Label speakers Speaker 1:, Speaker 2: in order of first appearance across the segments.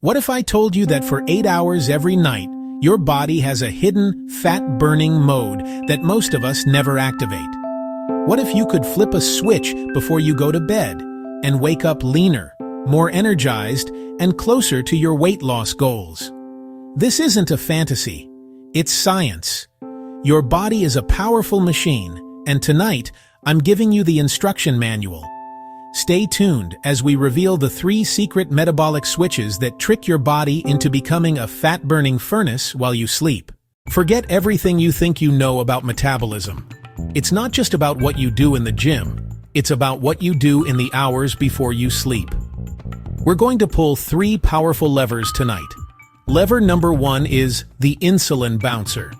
Speaker 1: What if I told you that for 8 hours every night, your body has a hidden, fat-burning mode that most of us never activate? What if you could flip a switch before you go to bed and wake up leaner, more energized, and closer to your weight loss goals? This isn't a fantasy. It's science. Your body is a powerful machine, and tonight, I'm giving you the instruction manual. Stay tuned as we reveal the 3 secret metabolic switches that trick your body into becoming a fat-burning furnace while you sleep. Forget everything you think you know about metabolism. It's not just about what you do in the gym. It's about what you do in the hours before you sleep. We're going to pull 3 powerful levers tonight. Lever number 1 is the Insulin Bouncer.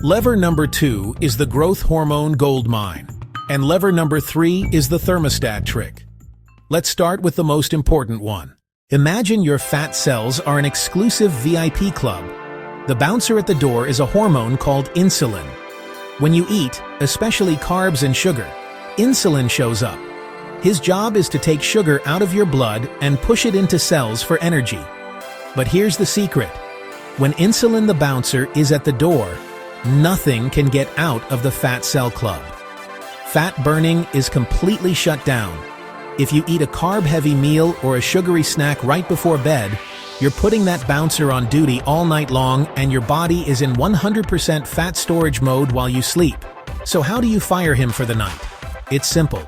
Speaker 1: Lever number 2 is the growth hormone gold mine. And lever number 3 is the thermostat trick. Let's start with the most important one. Imagine your fat cells are an exclusive VIP club. The bouncer at the door is a hormone called insulin. When you eat, especially carbs and sugar, insulin shows up. His job is to take sugar out of your blood and push it into cells for energy. But here's the secret. When insulin the bouncer is at the door, nothing can get out of the fat cell club. Fat burning is completely shut down. If you eat a carb-heavy meal or a sugary snack right before bed, you're putting that bouncer on duty all night long and your body is in 100% fat storage mode while you sleep. So how do you fire him for the night? It's simple.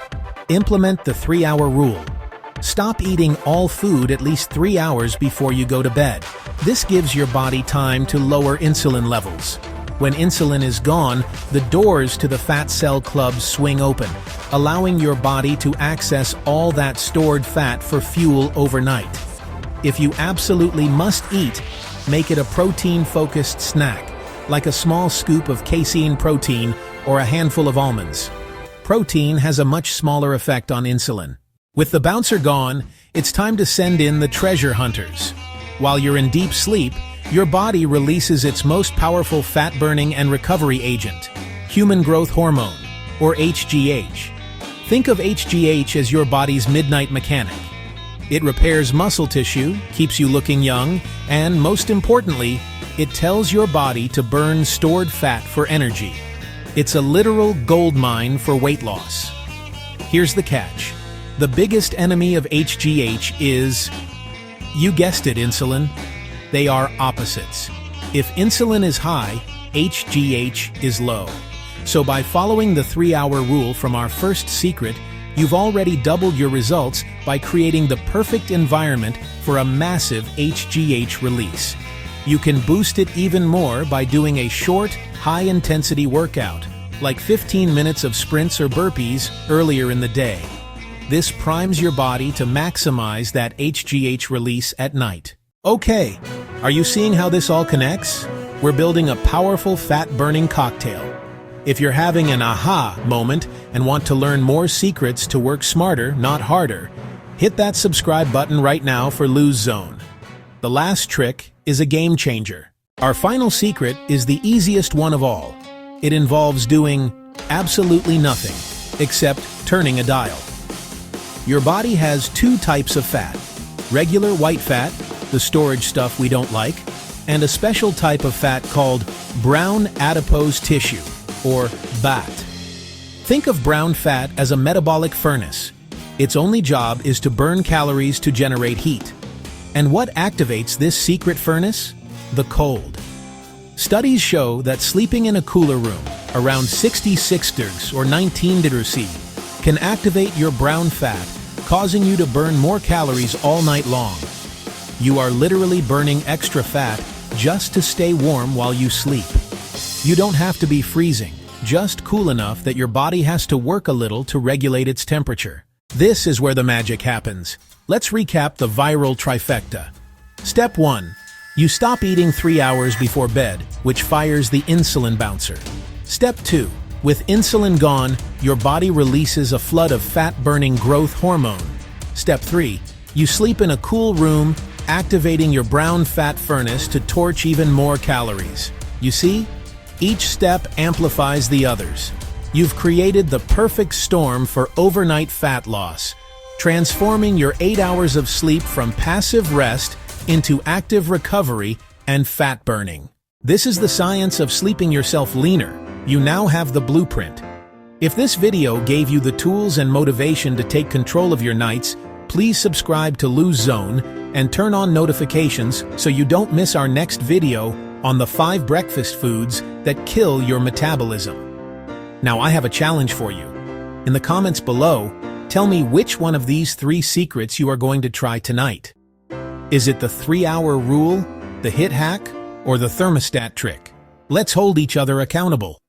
Speaker 1: Implement the 3-hour rule. Stop eating all food at least 3 hours before you go to bed. This gives your body time to lower insulin levels. When insulin is gone, the doors to the fat cell club swing open, allowing your body to access all that stored fat for fuel overnight. If you absolutely must eat, make it a protein-focused snack, like a small scoop of casein protein or a handful of almonds. Protein has a much smaller effect on insulin. With the bouncer gone, it's time to send in the treasure hunters. While you're in deep sleep, your body releases its most powerful fat-burning and recovery agent, human growth hormone, or HGH. Think of HGH as your body's midnight mechanic. It repairs muscle tissue, keeps you looking young, and most importantly, it tells your body to burn stored fat for energy. It's a literal gold mine for weight loss. Here's the catch. The biggest enemy of HGH is, you guessed it, insulin. They are opposites. If insulin is high, HGH is low. So by following the 3-hour rule from our first secret, you've already doubled your results by creating the perfect environment for a massive HGH release. You can boost it even more by doing a short, high-intensity workout, like 15 minutes of sprints or burpees earlier in the day. This primes your body to maximize that HGH release at night. Okay, are you seeing how this all connects? We're building a powerful fat-burning cocktail. If you're having an aha moment and want to learn more secrets to work smarter, not harder, hit that subscribe button right now for Lose Zone. The last trick is a game changer. Our final secret is the easiest one of all. It involves doing absolutely nothing except turning a dial. Your body has 2 types of fat: regular white fat, the storage stuff we don't like, and a special type of fat called brown adipose tissue, or BAT. Think of brown fat as a metabolic furnace. Its only job is to burn calories to generate heat. And what activates this secret furnace? The cold. Studies show that sleeping in a cooler room, around 66 degrees or 19 degrees C, can activate your brown fat, causing you to burn more calories all night long. You are literally burning extra fat just to stay warm while you sleep. You don't have to be freezing, just cool enough that your body has to work a little to regulate its temperature. This is where the magic happens. Let's recap the viral trifecta. Step 1. You stop eating 3 hours before bed, which fires the insulin bouncer. Step 2. With insulin gone, your body releases a flood of fat-burning growth hormone. Step 3. You sleep in a cool room, activating your brown fat furnace to torch even more calories. You see? Each step amplifies the others. You've created the perfect storm for overnight fat loss, transforming your 8 hours of sleep from passive rest into active recovery and fat burning. This is the science of sleeping yourself leaner. You now have the blueprint. If this video gave you the tools and motivation to take control of your nights, please subscribe to Lose Zone and turn on notifications so you don't miss our next video on the 5 breakfast foods that kill your metabolism. Now I have a challenge for you. In the comments below, tell me which one of these 3 secrets you are going to try tonight. Is it the 3-hour rule, the HIIT hack, or the thermostat trick? Let's hold each other accountable.